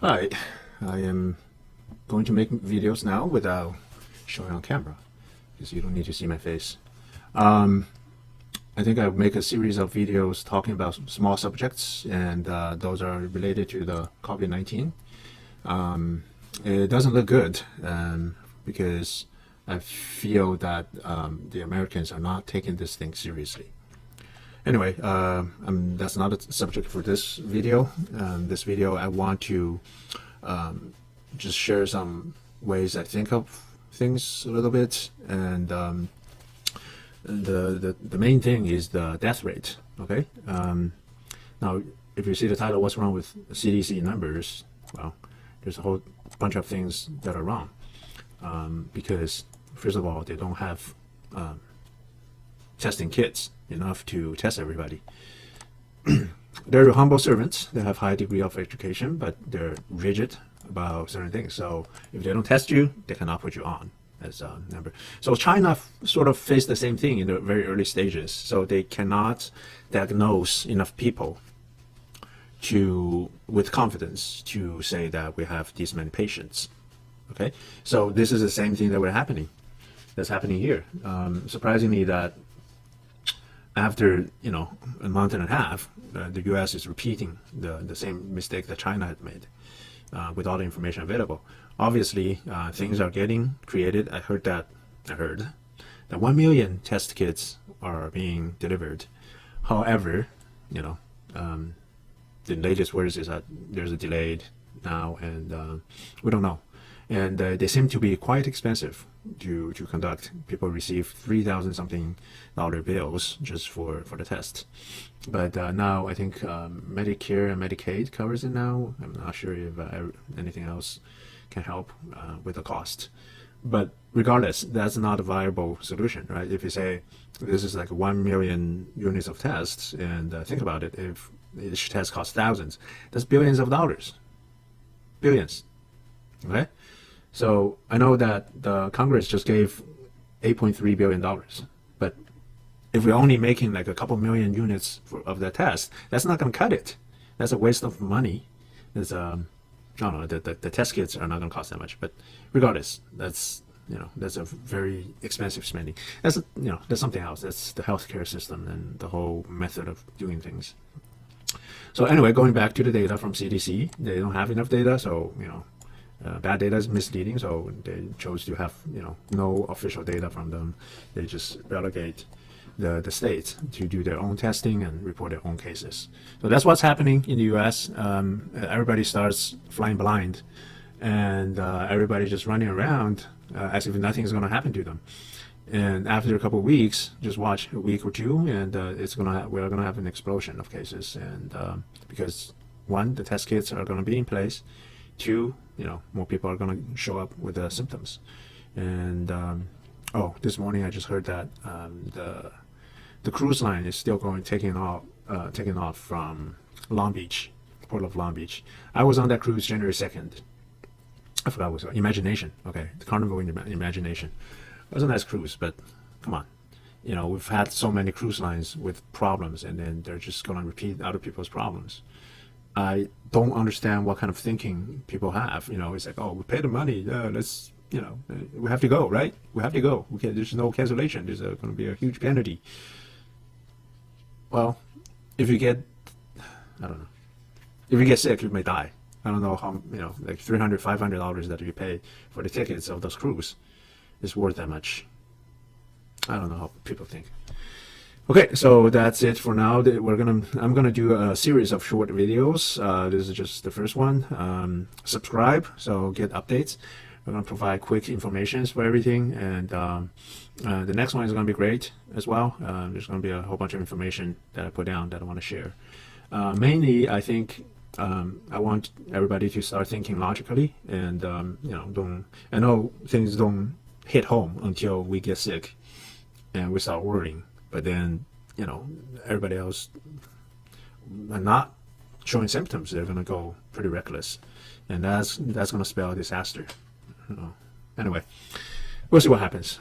Hi, I am going to make videos now without showing on camera because you don't need to see my face. I think I'll make a series of videos talking about small subjects, and those are related to the COVID-19. It doesn't look good because I feel that the Americans are not taking this thing seriously. Anyway, that's not a subject for this video. This video, I want to just share some ways I think of things a little bit, and the main thing is the death rate. Okay. Now, if you see the title, "What's wrong with CDC numbers?" Well, there's a whole bunch of things that are wrong because, first of all, they don't have testing kits enough to test everybody. They're humble servants. They have high degree of education, but they're rigid about certain things. So if they don't test you, they cannot put you on as a number. So China sort of faced the same thing in the very early stages. So they cannot diagnose enough people with confidence to say that we have these many patients. Okay, so this is the same thing that's happening here. Surprisingly, that after a month and a half, the U.S. is repeating the same mistake that China had made with all the information available. Obviously, things are getting created. I heard that 1 million test kits are being delivered. However, the latest words is that there's a delayed now, and we don't know. And they seem to be quite expensive to conduct. People receive $3,000 something bills just for the test. But now I think Medicare and Medicaid covers it now. I'm not sure if anything else can help with the cost. But regardless, that's not a viable solution, right? If you say this is like 1 million units of tests, and think about it, if each test costs thousands, that's billions of dollars. Billions. Okay? So I know that the Congress just gave $8.3 billion, but if we're only making like a couple million units of the test, that's not going to cut it. That's a waste of money. There's I don't know, the test kits are not going to cost that much, but regardless, that's a very expensive spending. That's something else. That's the healthcare system and the whole method of doing things. So anyway, going back to the data from CDC, they don't have enough data, so bad data is misleading, so they chose to have no official data from them. They just relegate the states to do their own testing and report their own cases. So that's what's happening in the U.S. Everybody starts flying blind, and everybody just running around as if nothing is going to happen to them. And after a couple of weeks, just watch a week or two, and we're going to have an explosion of cases. And because one, the test kits are going to be in place. Two, more people are going to show up with the symptoms. And this morning I just heard that the cruise line is still taking off from Long Beach, Port of Long Beach. I was on that cruise January 2nd. I forgot what it was. Imagination. Okay, the Carnival in Imagination. It was a nice cruise, but come on. We've had so many cruise lines with problems, and then they're just going to repeat other people's problems. I don't understand what kind of thinking people have. It's like, oh, we pay the money. Let's, we have to go, right? We have to go. There's no cancellation. There's going to be a huge penalty. Well, if you get sick, you may die. I don't know how, like $300, $500 that you pay for the tickets of those cruise is worth that much. I don't know how people think. Okay, so that's it for now. I'm gonna do a series of short videos. This is just the first one. Subscribe so get updates. We're gonna provide quick information for everything, and the next one is gonna be great as well. There's gonna be a whole bunch of information that I put down that I want to share. Mainly, I think I want everybody to start thinking logically, and I know things don't hit home until we get sick and we start worrying. But then, everybody else are not showing symptoms. They're going to go pretty reckless, and that's going to spell disaster. Anyway, we'll see what happens.